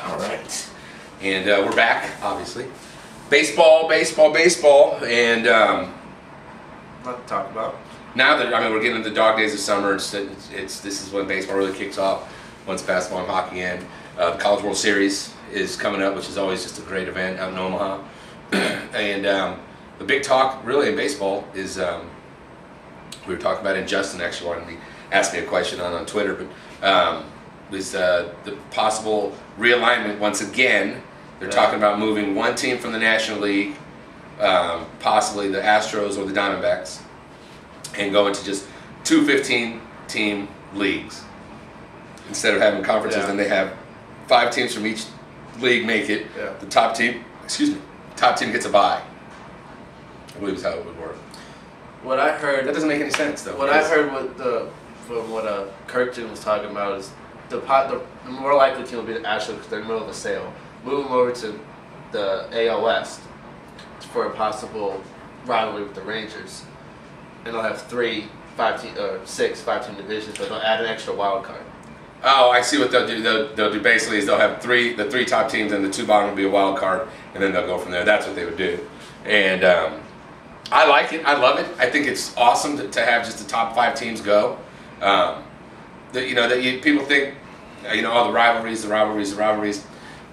All right. And we're back, obviously. Baseball, and What to talk about? now that we're getting into the dog days of summer. This is when baseball really kicks off. Once basketball and hockey end, the College World Series is coming up, which is always just a great event out in Omaha. And the big talk, really, in baseball is we were talking about it. And Justin actually wanted to ask me a question on Twitter, but was the possible realignment once again. They're talking about moving one team from the National League, possibly the Astros or the Diamondbacks, and going to just two 15-team leagues. Instead of having conferences, then they have 5 teams from each league make it. Yeah. The top team gets a bye. I believe is how it would work. What I heard. That doesn't make any sense, though. What I heard from what Kirkton was talking about is the more likely team will be the Astros because they're in the middle of a sale. Move them over to the AL West for a possible rivalry with the Rangers, and they'll have 6 5-team divisions, but they'll add an extra wild card. Oh, I see what they'll do. They'll do basically is they'll have the 3 top teams and the 2 bottom will be a wild card, and then they'll go from there. That's what they would do, and I like it. I love it. I think it's awesome to have just the top 5 teams go. People think, all the rivalries.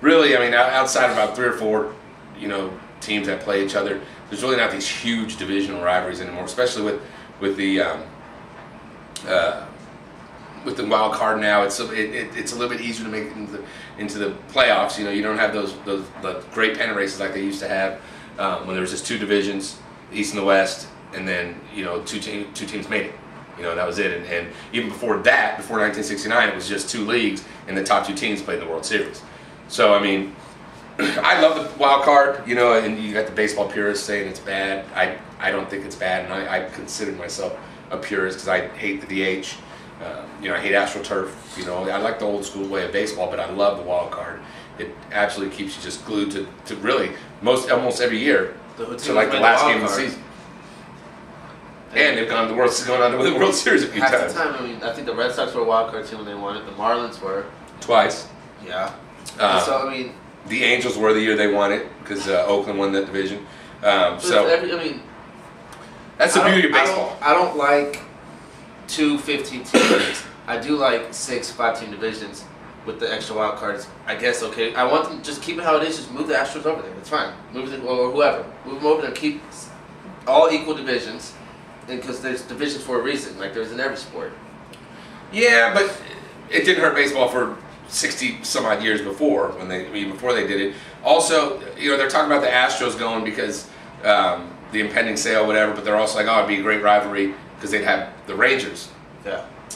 Really, outside of about 3 or 4, teams that play each other, there's really not these huge divisional rivalries anymore. Especially with the wild card now, it's a little bit easier to make it into the playoffs. You don't have those great pennant races like they used to have when there was just 2 divisions, the East and the West, and then 2 teams made it. That was it. And even before that, before 1969, it was just 2 leagues, and the top 2 teams played in the World Series. So I love the wild card. And you got the baseball purists saying it's bad. I don't think it's bad, and I consider myself a purist because I hate the DH. I hate AstroTurf. I like the old school way of baseball, but I love the wild card. It absolutely keeps you just glued to really almost every year to like the last game of the season. And they've gone on to win the World Series a few times. Half the time, I think the Red Sox were a wild card team when they won it. The Marlins were twice. Yeah. The Angels were the year they won it because Oakland won that division. That's the beauty of baseball. I don't like 2 15 teams. I do like 6 5-team divisions with the extra wild cards. I guess okay. I want them just keep it how it is. Just move the Astros over there. It's fine. Move it or whoever. Move them over there. Keep all equal divisions, because there's divisions for a reason. Like there's in every sport. Yeah, but it didn't hurt baseball for 60 some odd years before before they did it. Also, they're talking about the Astros going because the impending sale, whatever. But they're also like, oh, it'd be a great rivalry because they'd have the Rangers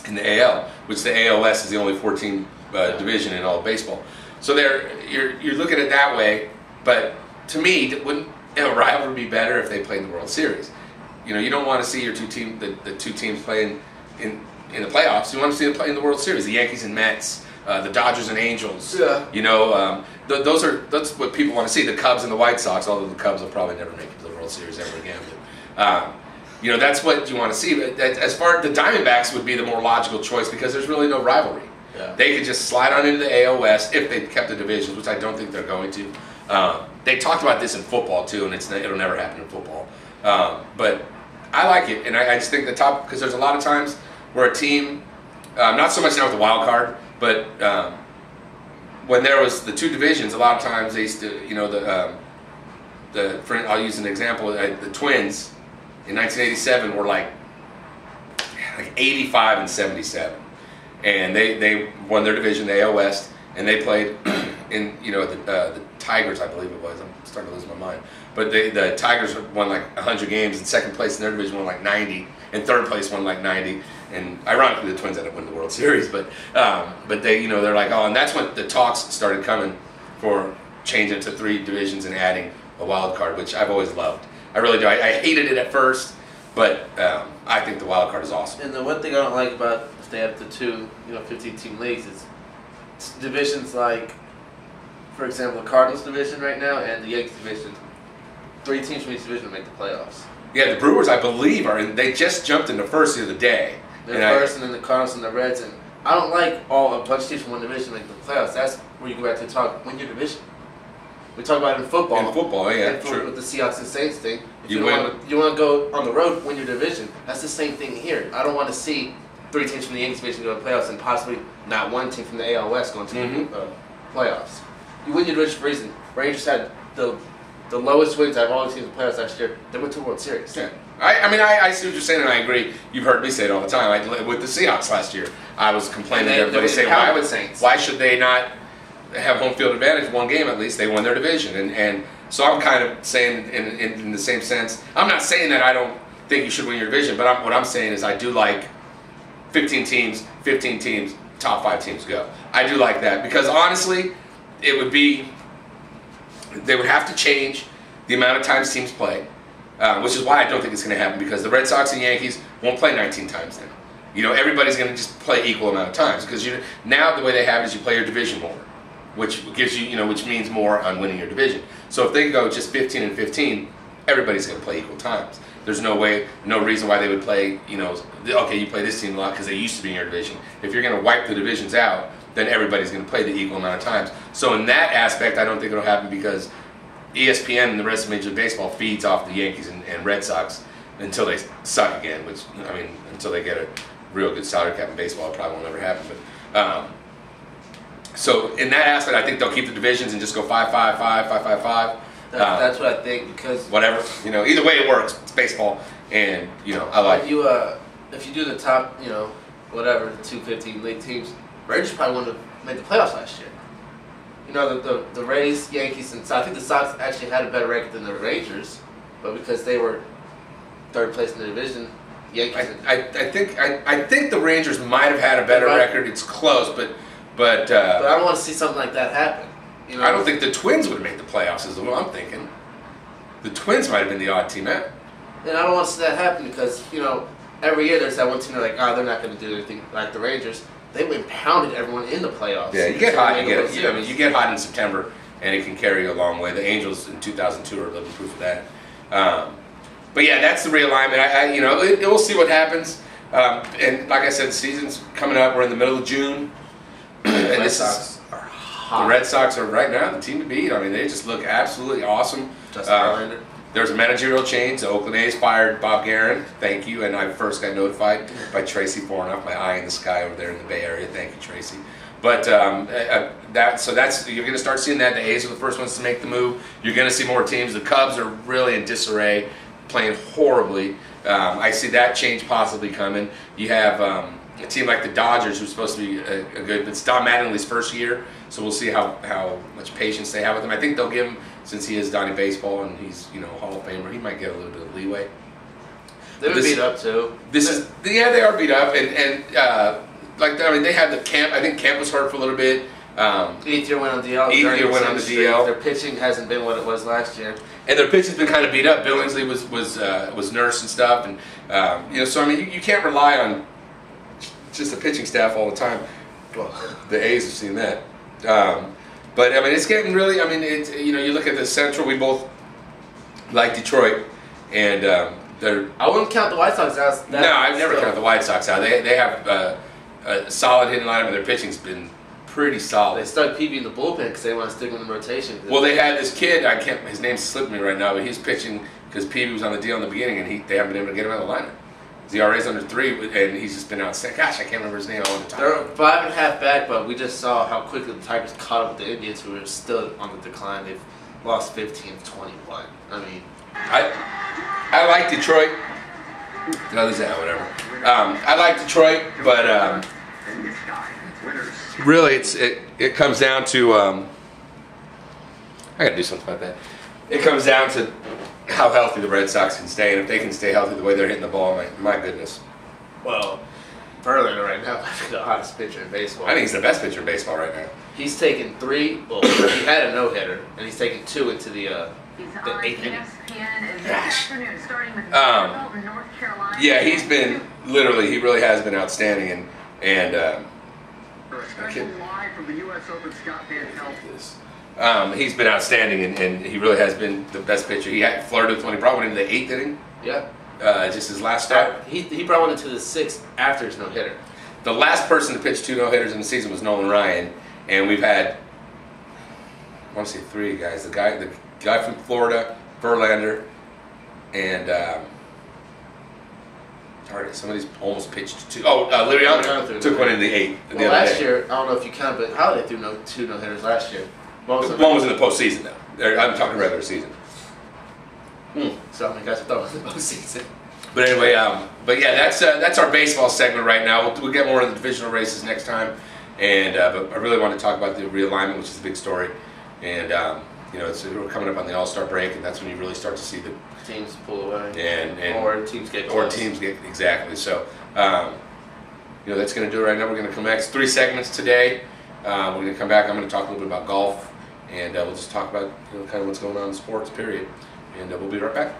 in the AL, which the AL West is the only 14 division in all of baseball. So you're looking at it that way. But to me, wouldn't a rivalry be better if they played in the World Series? You don't want to see your the 2 teams playing in the playoffs. You want to see them play in the World Series. The Yankees and Mets. The Dodgers and Angels. Yeah. That's what people want to see. The Cubs and the White Sox, although the Cubs will probably never make it to the World Series ever again. But, that's what you want to see. As far as the Diamondbacks would be the more logical choice because there's really no rivalry. Yeah. They could just slide on into the AL West if they kept the divisions, which I don't think they're going to. They talked about this in football too, and it'll never happen in football. But I like it, and I just think the top, because there's a lot of times where a team, not so much now with the wild card, but when there was the 2 divisions, a lot of times they used to, I'll use an example. The Twins in 1987 were like 85 and 77, and they won their division, the AL West, and they played in the Tigers, I believe it was. I'm starting to lose my mind, but the Tigers won like 100 games, and second place in their division won like 90, and third place won like 90. And ironically, the Twins ended up winning the World Series, but they're like, oh, and that's when the talks started coming for changing to 3 divisions and adding a wild card, which I've always loved. I really do. I hated it at first, but I think the wild card is awesome. And the one thing I don't like about if they have the 2 15-team leagues is divisions like, for example, the Cardinals division right now and the Yankees division. 3 teams from each division make the playoffs. Yeah, the Brewers, I believe, they just jumped into first the other day. They're first, and then the Cardinals and the Reds, and I don't like a bunch of teams from one division like the playoffs. That's where you go back to talk win your division. We talk about it in football. In football, yeah, true. With the Seahawks and Saints thing, if you want to go on the road, win your division. That's the same thing here. I don't want to see 3 teams from the Yankees division go to the playoffs and possibly not one team from the AL West going to the playoffs. You win your division for a reason. Rangers had the lowest wins out of all the teams in the playoffs last year. They went to a World Series. Yeah. I see what you're saying, and I agree. You've heard me say it all the time. With the Seahawks last year, I was complaining to everybody saying, why should they not have home field advantage? One game at least, they won their division. And so I'm kind of saying in the same sense, I'm not saying that I don't think you should win your division, but what I'm saying is I do like 15 teams, top 5 teams go. I do like that because honestly, they would have to change the amount of times teams play. Which is why I don't think it's going to happen because the Red Sox and Yankees won't play 19 times then. You know, everybody's going to just play equal amount of times because now the way they have it is you play your division more, which gives you, which means more on winning your division. So if they go just 15 and 15, everybody's going to play equal times. There's no reason why they would play, okay, you play this team a lot because they used to be in your division. If you're going to wipe the divisions out, then everybody's going to play the equal amount of times. So in that aspect, I don't think it'll happen because ESPN and the rest of Major League Baseball feeds off the Yankees and Red Sox until they suck again, which, until they get a real good salary cap in baseball, it probably won't ever happen. But so in that aspect, I think they'll keep the divisions and just go 5-5-5, 5-5-5. That's what I think because whatever, either way it works. It's baseball, and I like you. If you do the top, whatever the 215 league teams, Rangers probably wouldn't have made the playoffs last year. The Rays, Yankees, and I think the Sox actually had a better record than the Rangers, but because they were 3rd place in the division, Yankees. I think the Rangers might have had a better record. It's close, but I don't want to see something like that happen. I don't think the Twins would have made the playoffs. Is what I'm thinking. The Twins might have been the odd team out. And I don't want to see that happen because every year there's that one team they're like, they're not going to do anything like the Rangers. They went and pounded everyone in the playoffs. Yeah, you get hot. You get hot in September, and it can carry you a long way. The Angels in 2002 are living proof of that. But yeah, that's the realignment. We'll see what happens. And like I said, the season's coming up. We're in the middle of June. And Red Sox are hot. The Red Sox are right now the team to beat. They just look absolutely awesome. There's a managerial change. The Oakland A's fired Bob Guerin. Thank you. And I first got notified by Tracy pouring off my eye in the sky over there in the Bay Area. Thank you, Tracy. But you're going to start seeing that. The A's are the first ones to make the move. You're going to see more teams. The Cubs are really in disarray, playing horribly. I see that change possibly coming. You have a team like the Dodgers, who's supposed to be a good, but it's Don Mattingly's first year, so we'll see how much patience they have with him. I think they'll give him, since he is Donnie Baseball and he's Hall of Famer, he might get a little bit of leeway. They've been beat up too. They are beat up, and they had the Camp. I think Camp was hurt for a little bit. Ethier went on DL. Ethier went on the DL. Their pitching hasn't been what it was last year. And their pitching's been kind of beat up. Billingsley was nursed and stuff, and so you can't rely on just the pitching staff all the time. Well, the A's have seen that. But it's getting really. It's you look at the Central. We both like Detroit, and I wouldn't count the White Sox out. No, I've never counted the White Sox out. They have a solid hitting lineup, and their pitching's been pretty solid. They stuck Peavy in the bullpen because they want to stick him in the rotation. Well, they had this kid. His name's slipping me right now, but he's pitching because Peavy was on the deal in the beginning, and they haven't been able to get him out of the lineup. The ERA's under 3, and he's just been outstanding. Gosh, I can't remember his name all the time. They're 5.5 back, but we just saw how quickly the Tigers caught up with the Indians, who are still on the decline. They've lost 15-21. I like Detroit. No, whatever. I like Detroit, but really, it comes down to. I got to do something about that. It comes down to how healthy the Red Sox can stay, and if they can stay healthy the way they're hitting the ball, my goodness. Well, Verlander right now might be the hottest pitcher in baseball. I think he's the best pitcher in baseball right now. He's taken 3. Well, he had a no-hitter, and he's taken 2 into the 8th inning. Gosh. Yeah, he really has been outstanding, and he's been outstanding, and he really has been the best pitcher. He had flirted when he brought one into the 8th inning. Yeah. Just his last start. He brought one into the 6th after his no-hitter. the last person to pitch 2 no-hitters in the season was Nolan Ryan, and we've had, I want to say 3 guys. The guy from Florida, Verlander, and somebody's almost pitched 2. Oh, Liriano took one in the 8th. Well, last year, I don't know if you count, but Holiday threw 2 no-hitters last year. One was in the postseason, though. I'm talking regular season. So how many guys are throwing in the postseason? But anyway, but yeah, that's our baseball segment right now. We'll get more into the divisional races next time, and but I really want to talk about the realignment, which is a big story, and we're coming up on the All-Star break, and that's when you really start to see the teams pull away, and or teams get close. Exactly. So that's going to do it right now. We're going to come back. It's 3 segments today. We're going to come back. I'm going to talk a little bit about golf, and we'll just talk about kind of what's going on in sports. Period. And we'll be right back.